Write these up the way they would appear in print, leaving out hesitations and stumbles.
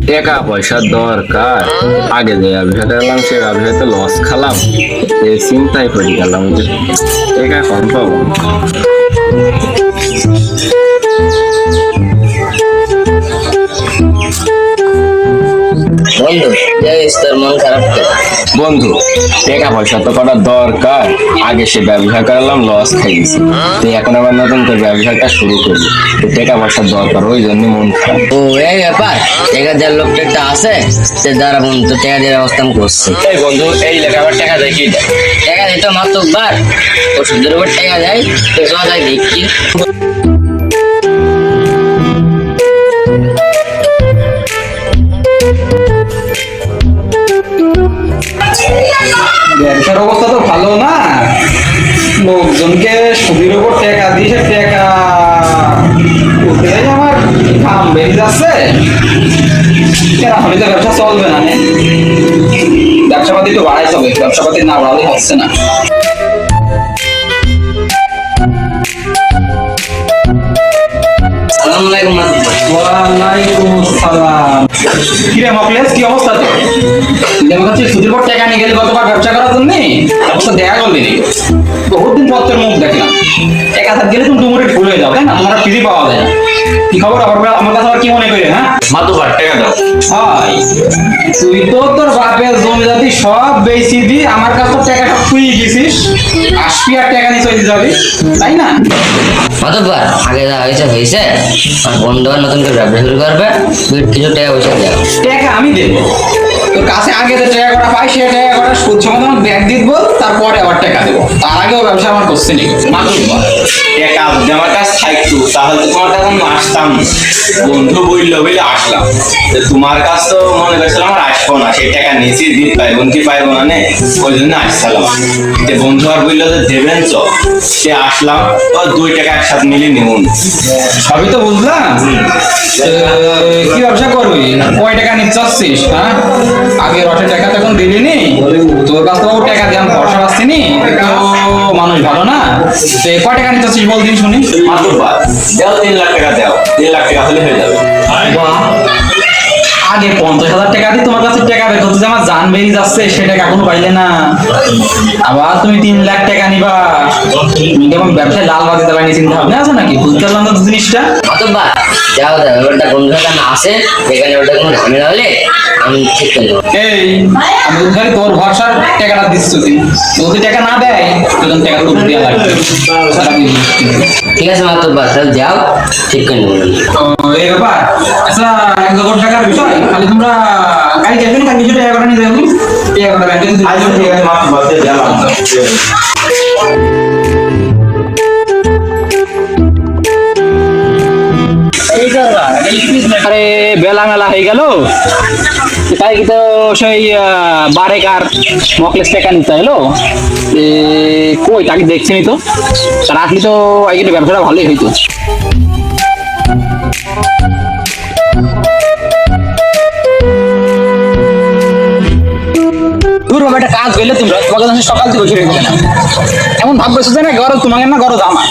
টাকা পয়সার দরকার, আগে যে ব্যবসা করলাম সে ব্যবসাতে লস খালাম, এই চিন্তায় পড়ে গেলাম যে টাকা কম পাবো। বন্ধু তোর মন খারাপ কেন? বন্ধু, টাকা পয়সা তো করার দরকার, আগে সে ব্যবসা করলাম লস খাই গেছি, তো এখন আবার নতুন করে ব্যবসাটা শুরু করবো, তো টাকা পয়সার দরকার, ওই জন্য মন খারাপ। ও এই ব্যাপার, টাকা দেওয়ার লোকটা একটা আছে, সে দ্বারা বন্ধু টাকা দেওয়ার ব্যবস্থা আমি করছি। এই বন্ধু, এই লেখা আবার টাকা দেয় কি দেয়? টাকা দিত মাত্র বার ও সুদের উপর টাকা দেয়, তো চলা যায় দেখছি। ব্যবসার অবস্থা তো ভালো না, লোকজনকে সুদের উপর টাকা দিয়ে টাকা করতে যাই আমার কাম বেড়ে যাচ্ছে, হলে তো ব্যবসা চলবে না। ব্যবসাপাতি তো বাড়াইতে হবে, ব্যবসাপাতি না বাড়ালে হচ্ছে না। আসসালামু আলাইকুম মাতুব্বর। ওয়ালাইকুম আসসালাম। কিরে মকলেস, কি অবস্থা তোর? যেমন হচ্ছে সুদের উপর টাকা নিয়ে গেলি গতবার ব্যবসা করার জন্য, অবশ্য দেখা করলি নি, বহুত দিন পর তোর মুখ দেখলাম। টাকা হাত গেলে তুমি ডুমুরে ভুল হয়ে যাও, তাই না? তোমার ফ্রি পাওয়া যায় না। কি খবর আবার আমার কাছে আবার কি মনে করে? হ্যাঁ মাতুবার টাকা দাও। হাই, তুই তো তোর বাপের জমি জাতি সব বেশি দি আমার কাছে তো টাকাটা তুই গেছিস, আসবি আর টাকা নিয়ে চলে যাবি, তাই না? মাতুব্বর, আগে যা হয়েছে হয়েছে, আর বন্ধু আর নতুন করে ব্যবসা শুরু করবে, তুই কিছু টাকা পয়সা দেও। টাকা আমি দেবো, তোর কাছে আগে যে টাকা কটা পাই সে টাকা কটা সুদ সমেত আমার ব্যাগ দিয়ে দেবো, তারপরে আবার টাকা দেবো, তার আগেও ব্যবসা আমার করছে নি। মাতুব্বর, টাকা যদি আমার কাছে থাকতো তাহলে তো তোমার কাছে আমি আসতাম না। বন্ধু বললো বলে আসলাম, তো তোমার কাছে তো মনে করছিলাম আমার আসবো না, সেই টাকা নিচে দিতে পাইবো কি পাইবো না নে, ওই জন্য আসছিলাম। যে বন্ধু আর বললো যে দেবেন চ, সে আসলাম, ও 2 টাকা একসাথে মিলে নিউন। সবই তো বুঝলাম। কি ব্যবসা করবি, কয় টাকা নিতে চাচ্ছিস? হ্যাঁ, আগে রসের টাকা তো এখন দিলি নি, তোর কাছে তো টাকা দিয়ে আমি ভরসা পাচ্ছি নি, তো মানুষ ভালো না। তো কয় টাকা নিতে চাচ্ছিস বল দিন শুনি। মাত্র বাদ দাও, 3 লাখ টাকা দাও, 3 লাখ টাকা হলে হয়ে যাবে। বাহ, আগে 50,000 টাকা দিয়ে তোমার কাছে টাকা বের করতে যে আমার জান বেরিয়ে যাচ্ছে, সে টাকা এখনো পাইলে না, আবার তুমি 3 লাখ টাকা নিবা? তুমি কেমন ব্যবসায় লাল বাজি দেওয়া নিয়ে চিন্তা ভাবনা আছে নাকি? বুঝতে পারলাম না তো জিনিসটা। মাতুব্বর, যাও যাও, ওটা বন্ধু না আসে, এখানে ওটা কোনো ঝামেলা হলে আমি ঠিক করে দেবো। এই, আমি তো খালি তোর ভরসার টাকাটা দিচ্ছি, যদি টাকা না দেয় তখন টাকা তোর দেওয়া লাগবে। ঠিক আছে মাতুব্বর, তাহলে যাও, ঠিক করে নেবো। তো এই ব্যাপার, আচ্ছা 1 টাকার বিষয়, খালি তোমরা গাড়ি যাবেন, কাল কিছু টাকা করে নিয়ে যাবেন, টাকা করে ব্যাংকে দিতে আজ ঠিক আছে, মাত্র বাদ দিয়ে গেলাম। আরে বেলা মেলা হয়ে গেল, তাই কি তো সেই বারেকার মকলেস টাকা নিতে এলো, কই তাকে দেখছিনি তো, তার আসলে তো এই ব্যবসাটা ভালোই হইতো। দূর হবে একটা কাজ হইলে তোমরা তোমাকে সকাল থেকে বসে রেখে না, এমন ভাব বসে না গরজ তোমাকে না গরজ আমার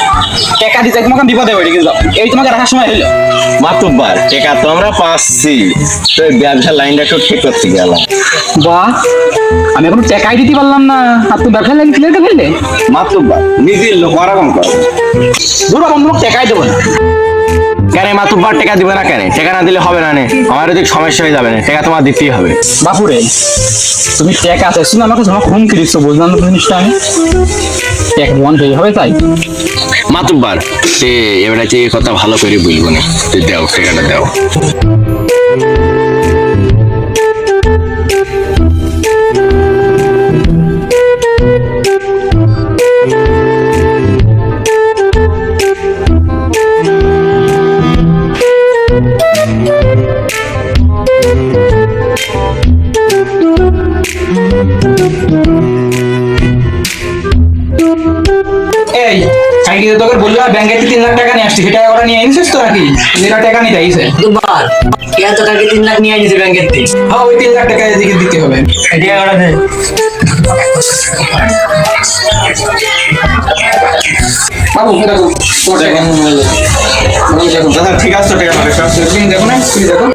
টাকা দিতে তোমাকে বিপদে পড়ে গেল, এই তোমাকে রাখার সময় হইলো। মাতুব্বার, টাকা তো আমরা পাচ্ছি, তো এই ব্যবসার লাইনটা একটু ঠিক করতে গেলাম। বাহ, আমি এখন টাকাই দিতে পারলাম না, আর তুমি ব্যবসা লাইন ক্লিয়ার করে ফেললে। মাতুব্বার, নিজের লোক ওরকম করে। দূর বন্ধু, টাকাই দেবো না। কেন মাতুব্বার টাকা দিবে না? কেন টাকা না দিলে হবে না? নে আমার ওদিক সমস্যা হয়ে যাবে না, টাকা তোমার দিতেই হবে। বাপুরে, তুমি টাকা চাইছো না, আমাকে যখন ফোন করিস বুঝলাম না জিনিসটা, আমি টাকা বন্ধ হয়ে হবে তাই। মাতুব্বার, সে এবারে যে কথা ভালো করে বলবো না, তুই দাও টাকাটা দাও। এই আমি কিন্তু তোকে বললাম ব্যাংকে 3 লাখ টাকা নিয়ে আসছি, সে টাকা করে নিয়ে এনেছিস তো নাকি? 3 লাখ টাকা নিতে আইছে। মাতুব্বর, কে তো কালকে 3 লাখ নিয়ে আসছে ব্যাংকের থেকে? হ্যাঁ, ওই 3 লাখ টাকা এদিকে দিতে হবে। টাকা কটা দে। বাবু দেখো, তোমার টাকা ঠিক আছে, টাকা দেখো না, তুমি দেখো।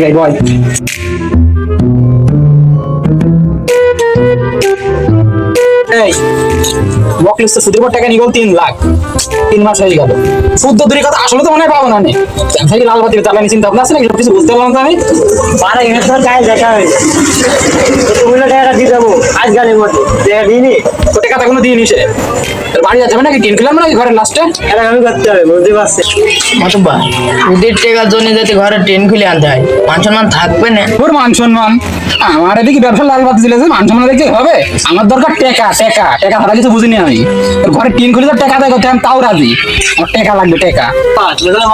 গাই বয়। এই মকলিস তো সুদের উপর টাকা নিগল 3 লাখ, 3 মাস হয়ে গেল। সুদ তো দূরের কথা, আসলে তো মনে হয় পাবো না নে। সেই লাল বাতি চালানি চিন্তা ভাবনা আছে না, সব কিছু বুঝতে পারলাম তো আমি। পারে এখানে তোর গায়ে দেখা হয়েছে তুমি টাকা দিয়ে যাবো আজ গাড়ির মধ্যে টাকা দিইনি তো টাকা কোনো দিয়ে নিছে, বাড়ি যাবে নাকি টিন খেলাম নাকি ঘরের লাস্টে? এটা আমি করতে হবে বুঝতে পারছি মাতুব্বা সুদের টাকার জন্য যদি ঘরে ট্রেন খুলে আনতে হয়, মান সম্মান থাকবে না? ওর মান সম্মান, আমার এদিকে ব্যবসা লাল বাতি দিলে মান সম্মান দেখতে হবে? আমার দরকার টাকা, টাকা টাকা ছাড়া কিছু বুঝিনি আমি। তোর ঘরে টিন খুলে তো টাকা দেয় করতে আমি তাও রাজি, আমার টাকা লাগবে টাকা।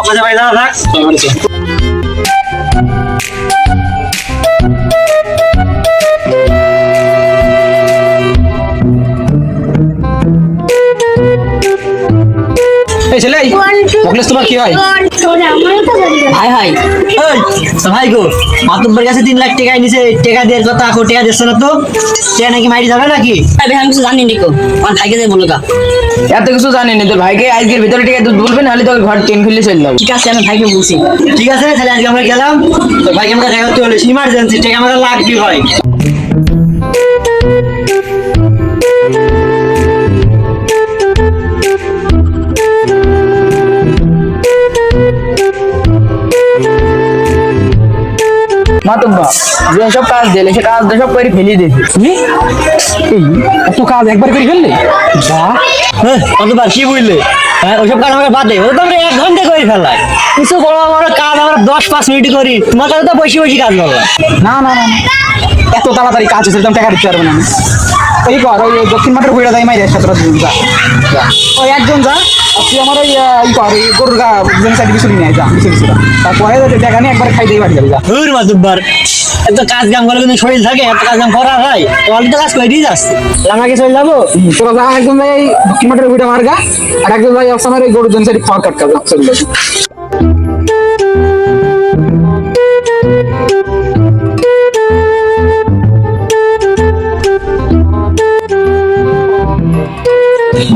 মজা পাই না থাক এই ছেলে, মকলেস তোমার কি হয়? হাই হাই ওই তো ভাই গো মাতুব্বর কাছে 3 লাখ টাকা নিছে, টাকা দেওয়ার কথা এখন টাকা দিচ্ছে না তো, টাকা নাকি মাইরি যাবে নাকি? আমি কিছু জানি নি কো, আমার ভাইকে যাই বলো কা এত কিছু জানি না, তোর ভাইকে আজকের ভিতরে টাকা দুধ বলবে, নাহলে তোর ঘর ট্রেন খুলে চলে যাবো। ঠিক আছে আমি ভাইকে বলছি। ঠিক আছে তাহলে আজকে আমরা গেলাম, তো ভাইকে আমাকে টাকা দিতে হলো, ইমার্জেন্সি টাকা আমাকে লাগবে ভাই। মাতুব্বা যেসব কাজ দিলে সে কাজ সব করে ফেলে দিয়েছি। এত কাজ একবার করে ফেললি? বাহ, কতবার কি বুঝলে? হ্যাঁ ওইসব কাজ আমাকে বাদে, ও তো আমরা 1 ঘন্টা করে ফেলাই। কিছু বড় বড় কাজ আমরা 10-5 মিনিট করি, তোমার কাছে তো বেশি বেশি কাজ করলাম। না না না না, এত তাড়াতাড়ি কাজ হচ্ছে টাকা দিতে পারবে না আমি। এই কর, ওই দক্ষিণ মাঠের ঘুরে যাই মাই একসাথে যা, ওই একজন যা, আর তুই আমার ওই ই কর, ওই গরুর গা সাইড কিছু নিয়ে যা, কিছু তারপরে টাকা নিয়ে একবার খাই দিয়ে বাড়ি যাবি যা। ধুর মাতুব্বার, এত কাজ কাম করলে কিন্তু শরীর থাকে, এত কাজ কাম করা হয়, অল্প তো কাজ করে দিয়ে যাচ্ছে। আমাকে চলে যাবো, তোরা যা, একজন ভাই দক্ষিণ মাঠের ঘুরে মার গা, আর একজন ভাই আমার ওই গরুর সাইড খাওয়ার কাটকা চলে যাবে।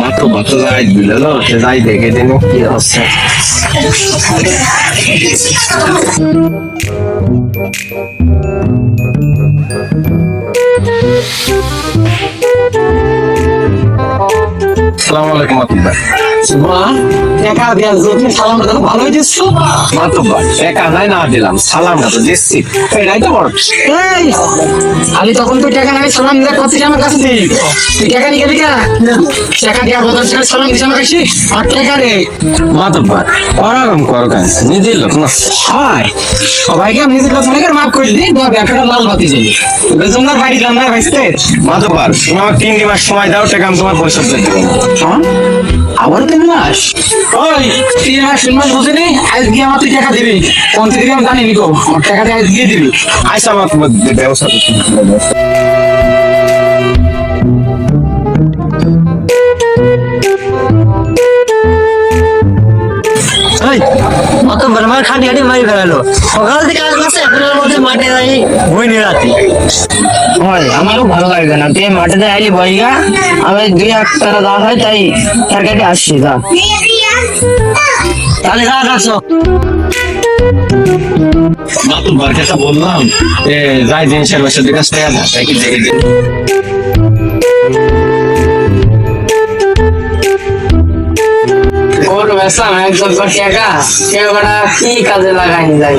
মাত্র বছর যাই দিল, সে যাই দেখে দিন কি হচ্ছে। আসসালামু আলাইকুম মাতুব্বা। টাকা দেওয়ার জন্য সালামটা তো ভালোই দিচ্ছ। মাতুব্বা টাকা নাই না দিলাম, সালামটা তো দিচ্ছি, এটাই তো বড়। এই আমি তখন তুই টাকা নাই সালাম দিলে কত আমার কাছে দিই, তুই টাকা নিয়ে গেলি কা? টাকা দেওয়ার বদল সালাম দিস আমার কাছে, আর টাকা রে মাতুব্বা ওরকম কর কেন, নিজের লোক না। হয় সবাইকে আমি নিজের কাছে মাফ করে দিই, ব্যাপারটা লাল বাতি যাবে বেজন না বাড়ি দিলাম না ভাইস্তে। মাতুব্বা তুমি আমার 3 মাস সময় দাও, টাকা আমি তোমার পয়সা দিয়ে দেবো। আবার 3 মাস? ওই 3 মাস 3 মাস বুঝিনি, আজকে আমার তুই টাকা দিবি, কোন থেকে আমি জানি নিকো, আমার টাকাটা আজ দিয়ে দিবি। আইসা আমার ব্যবস্থা করতে। মাতুব্বার আমার খাটি খাটি মারি ফেলালো, সকাল থেকে কাজ করছে, এখনের মধ্যে মাঠে যাই ঘুমিয়ে রাতে। হয় আমারও ভালো লাগবে না, তুই মাঠে আইলি বইগা, আমি 2-1 টাকা দাও হয় তাই তার কাছে আসছি। যা তাহলে যা রাখছো। মাতুব্বার কথা বললাম, যাই জিনিসের বাসা দিকে টাকা দাও, তাই কি দেখে দিন। ওর বেসলাম একজন টাকা, টাকাটা কি কাজে লাগাইনি যাই।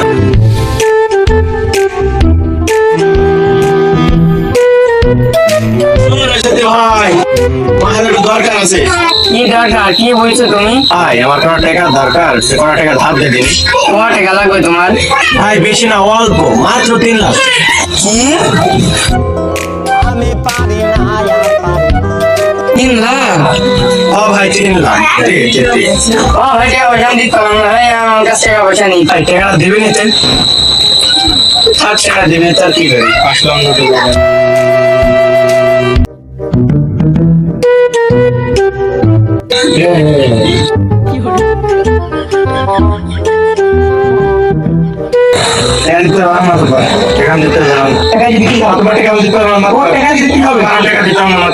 ভাই আমার একটু দরকার আছে। কি দরকার, কি বলছো তুমি? ভাই আমার কোনো টাকা দরকার, সে কোনো টাকা ধার দিয়ে দিন। কত টাকা লাগবে তোমার? ভাই বেশি না, অল্প, মাত্র 3 লাখ। কি 3 লাখ? ও ভাই 3 লাখ, ও ভাই টাকা পয়সা দিতে পারবো না ভাই, আমার কাছে টাকা পয়সা নেই। ভাই টাকা দেবে নিতে, আর টাকা দেবে তার কি করি, আসলাম না তো। টাকা দিতে পারবো না। টাকা দিতে পারবো না। টাকা দিতে পারবো না। টাকা দিতে হবে। টাকা দিতে হবে।